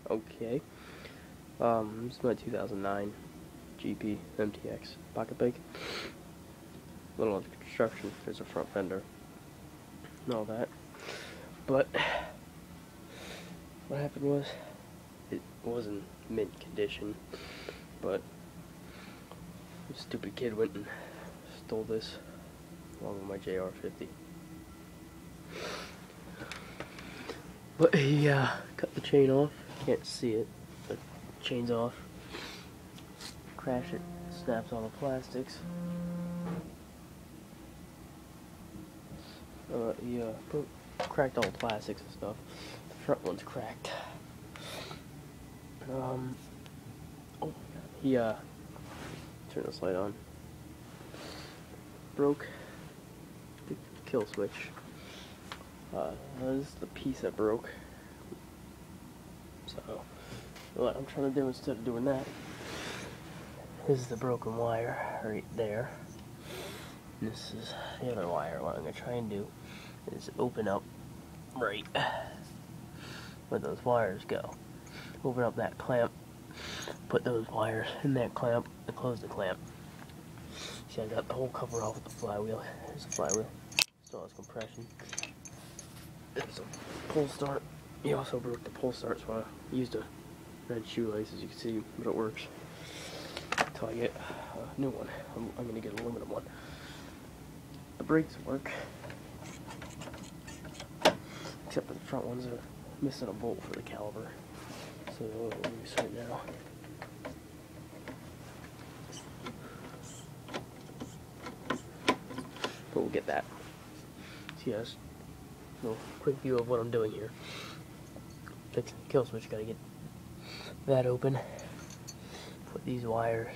Okay. This is my 2009 Gpmtx pocket bike. Little under construction. There's a front fender and all that. But what happened was it was in mint condition, but a stupid kid went and stole this along with my JR50. But he cut the chain off. Can't see it. The chain's off. Crash it. Snaps all the plastics. He cracked all the plastics and stuff. The front one's cracked. He turn this light on. Broke the kill switch. This is the piece that broke. So what I'm trying to do instead of doing that, this is the broken wire right there. And this is the other wire. What I'm going to try and do is open up right where those wires go. Open up that clamp, put those wires in that clamp, and close the clamp. See, I got the whole cover off with the flywheel. There's the flywheel. Still has compression. There's a pull start. He also broke the pull start, so I used a red shoelace, as you can see, but it works. Until I get a new one. I'm going to get an aluminum one. The brakes work, except for the front ones are missing a bolt for the caliper. So we'll use right now. But we'll get that. So yes, a little quick view of what I'm doing here. Fixing the kill switch, gotta get that open. Put these wires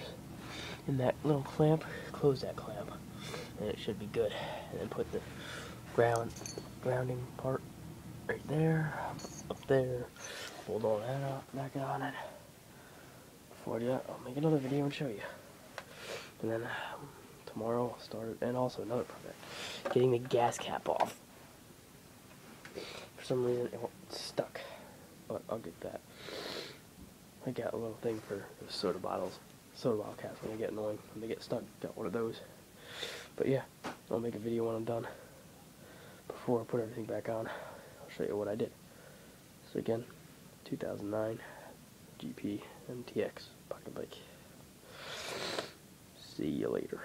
in that little clamp, close that clamp, and it should be good. And then put the grounding part right there, up there. Hold all that up, back on it. Before I do that, I'll make another video and show you. And then tomorrow I'll start it, and also another project, getting the gas cap off. For some reason it's stuck, but I'll get that. I got a little thing for the soda bottle caps when they get annoying, when they get stuck. Got one of those. But yeah, I'll make a video when I'm done. Before I put everything back on, I'll show you what I did. So again, 2009 Gpmtx pocket bike. See you later.